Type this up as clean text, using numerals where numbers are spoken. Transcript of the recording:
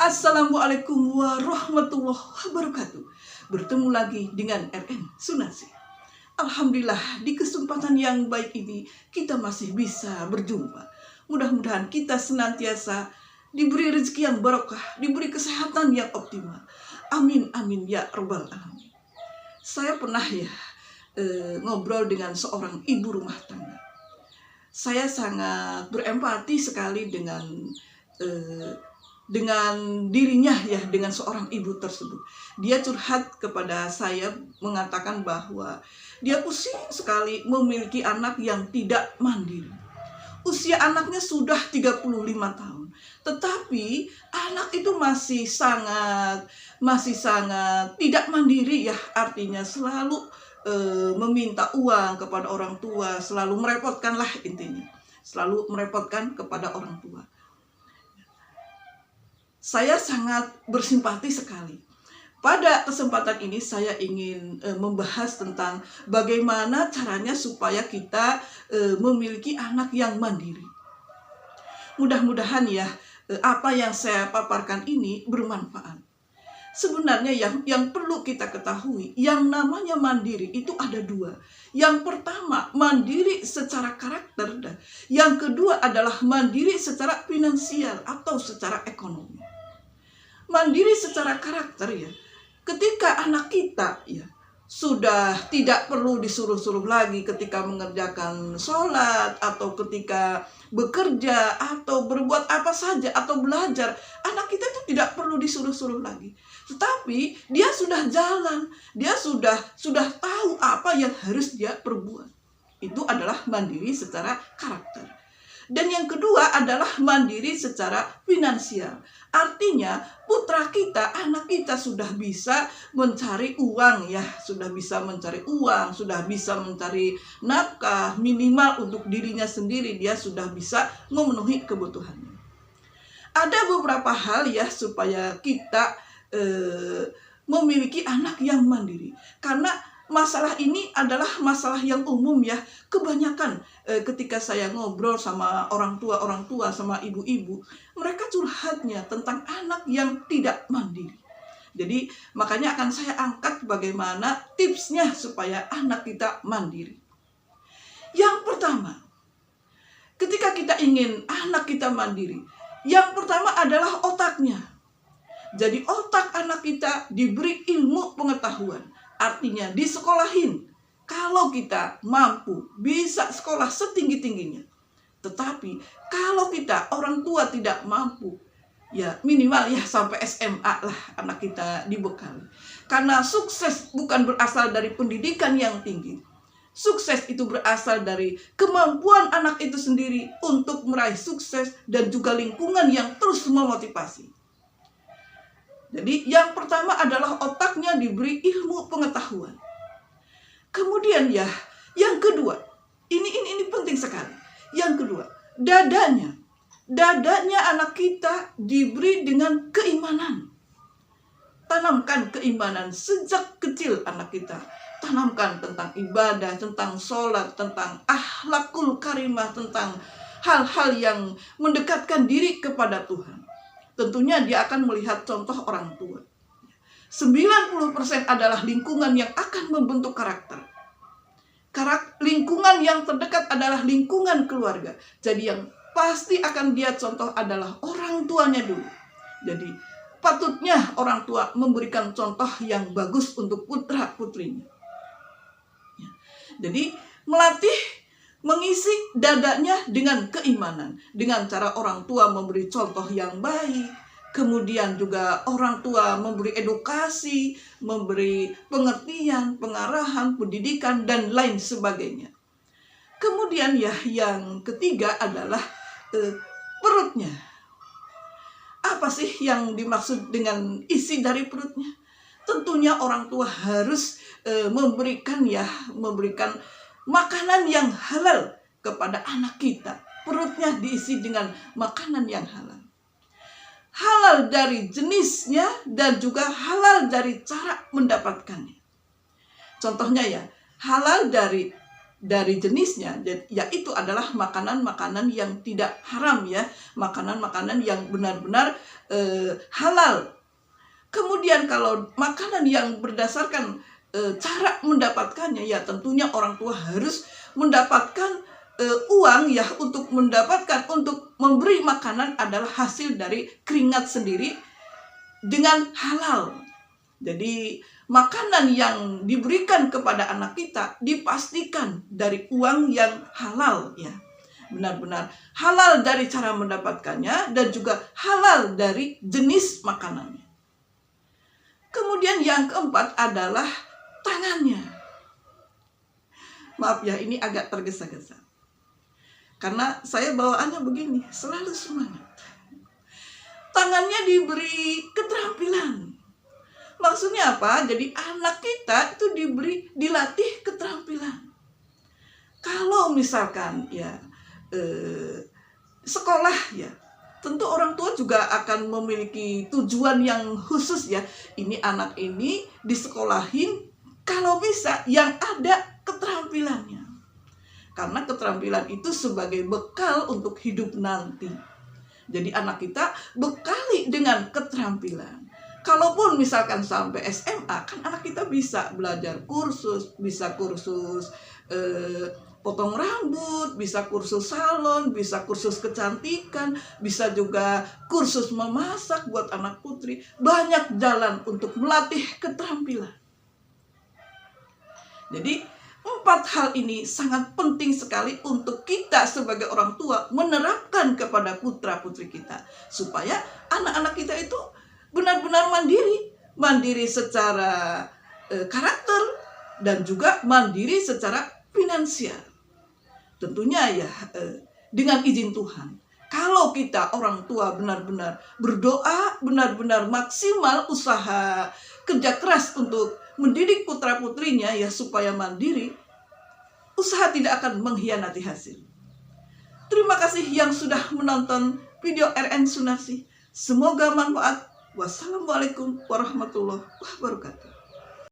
Assalamualaikum warahmatullahi wabarakatuh. Bertemu lagi dengan RN Sunasi. Alhamdulillah, di kesempatan yang baik ini kita masih bisa berjumpa. Mudah-mudahan kita senantiasa diberi rezeki yang barokah, diberi kesehatan yang optimal. Amin amin ya rabbal alamin. Saya pernah ngobrol dengan seorang ibu rumah tangga. Saya sangat berempati sekali dengan dirinya dengan seorang ibu tersebut. Dia curhat kepada saya mengatakan bahwa dia pusing sekali memiliki anak yang tidak mandiri. Usia anaknya sudah 35 tahun, tetapi anak itu masih sangat tidak mandiri artinya selalu meminta uang kepada orang tua, selalu merepotkan intinya. Selalu merepotkan kepada orang tua. Saya sangat bersimpati sekali. Pada kesempatan ini saya ingin membahas tentang bagaimana caranya supaya kita memiliki anak yang mandiri. Mudah-mudahan apa yang saya paparkan ini bermanfaat. Sebenarnya yang perlu kita ketahui, yang namanya mandiri itu ada dua. Yang pertama, mandiri secara karakter. Yang kedua adalah mandiri secara finansial atau secara ekonomi. Mandiri secara karakter ketika anak kita sudah tidak perlu disuruh-suruh lagi ketika mengerjakan sholat atau ketika bekerja atau berbuat apa saja atau belajar, anak kita itu tidak perlu disuruh-suruh lagi. Tetapi dia sudah jalan, dia sudah tahu apa yang harus dia perbuat. Itu adalah mandiri secara karakter. Dan yang kedua adalah mandiri secara finansial. Artinya putra kita, anak kita sudah bisa mencari uang sudah bisa mencari uang, sudah bisa mencari nafkah minimal untuk dirinya sendiri, dia sudah bisa memenuhi kebutuhannya. Ada beberapa hal supaya kita memiliki anak yang mandiri. Karena masalah ini adalah masalah yang umum Kebanyakan ketika saya ngobrol sama orang tua sama ibu-ibu, mereka curhatnya tentang anak yang tidak mandiri. Jadi makanya akan saya angkat bagaimana tipsnya supaya anak kita mandiri. Yang pertama, ketika kita ingin anak kita mandiri, yang pertama adalah otaknya. Jadi otak anak kita diberi ilmu pengetahuan. Artinya disekolahin. Kalau kita mampu bisa sekolah setinggi-tingginya. Tetapi kalau kita orang tua tidak mampu, minimal sampai SMA anak kita dibekali. Karena sukses bukan berasal dari pendidikan yang tinggi. Sukses itu berasal dari kemampuan anak itu sendiri untuk meraih sukses dan juga lingkungan yang terus memotivasi. Jadi yang pertama adalah otaknya diberi ilmu pengetahuan. Kemudian yang kedua, ini penting sekali. Yang kedua, dadanya anak kita diberi dengan keimanan. Tanamkan keimanan sejak kecil anak kita. Tanamkan tentang ibadah, tentang sholat, tentang akhlakul karimah, tentang hal-hal yang mendekatkan diri kepada Tuhan. Tentunya dia akan melihat contoh orang tua. 90% adalah lingkungan yang akan membentuk karakter. Lingkungan yang terdekat adalah lingkungan keluarga. Jadi yang pasti akan dia contoh adalah orang tuanya dulu. Jadi patutnya orang tua memberikan contoh yang bagus untuk putra-putrinya. Jadi mengisi dadanya dengan keimanan. Dengan cara orang tua memberi contoh yang baik. Kemudian juga orang tua memberi edukasi, memberi pengertian, pengarahan, pendidikan, dan lain sebagainya. Kemudian yang ketiga adalah perutnya. Apa sih yang dimaksud dengan isi dari perutnya? Tentunya orang tua harus memberikan makanan yang halal kepada anak kita. Perutnya diisi dengan makanan yang halal. Halal dari jenisnya dan juga halal dari cara mendapatkannya. Contohnya halal dari dari jenisnya, yaitu adalah makanan-makanan yang tidak haram ya, makanan-makanan yang benar-benar halal. Kemudian kalau makanan yang berdasarkan cara mendapatkannya, ya tentunya orang tua harus mendapatkan uang ya untuk memberi makanan adalah hasil dari keringat sendiri dengan halal. Jadi makanan yang diberikan kepada anak kita dipastikan dari uang yang halal ya. Benar-benar halal dari cara mendapatkannya dan juga halal dari jenis makanannya. Kemudian yang keempat adalah tangannya. Maaf ya, ini agak tergesa-gesa. Karena saya bawaannya begini, selalu semangat. Tangannya diberi keterampilan. Maksudnya apa? Jadi anak kita itu dilatih keterampilan. Kalau misalkan ya sekolah ya, tentu orang tua juga akan memiliki tujuan yang khusus ya. Ini anak ini disekolahin kalau bisa yang ada keterampilannya. Karena keterampilan itu sebagai bekal untuk hidup nanti. Jadi anak kita bekali dengan keterampilan. Kalaupun misalkan sampai SMA, kan anak kita bisa belajar kursus, bisa kursus potong rambut, bisa kursus salon, bisa kursus kecantikan, bisa juga kursus memasak buat anak putri. Banyak jalan untuk melatih keterampilan. Jadi 4 hal ini sangat penting sekali untuk kita sebagai orang tua menerapkan kepada putra-putri kita. Supaya anak-anak kita itu benar-benar mandiri secara karakter dan juga mandiri secara finansial. Tentunya ya dengan izin Tuhan. Kalau kita orang tua benar-benar berdoa, benar-benar maksimal usaha kerja keras untuk mendidik putra-putrinya ya supaya mandiri, usaha tidak akan mengkhianati hasil. Terima kasih yang sudah menonton video RN Sunarsi. Semoga manfaat. Wassalamualaikum warahmatullahi wabarakatuh.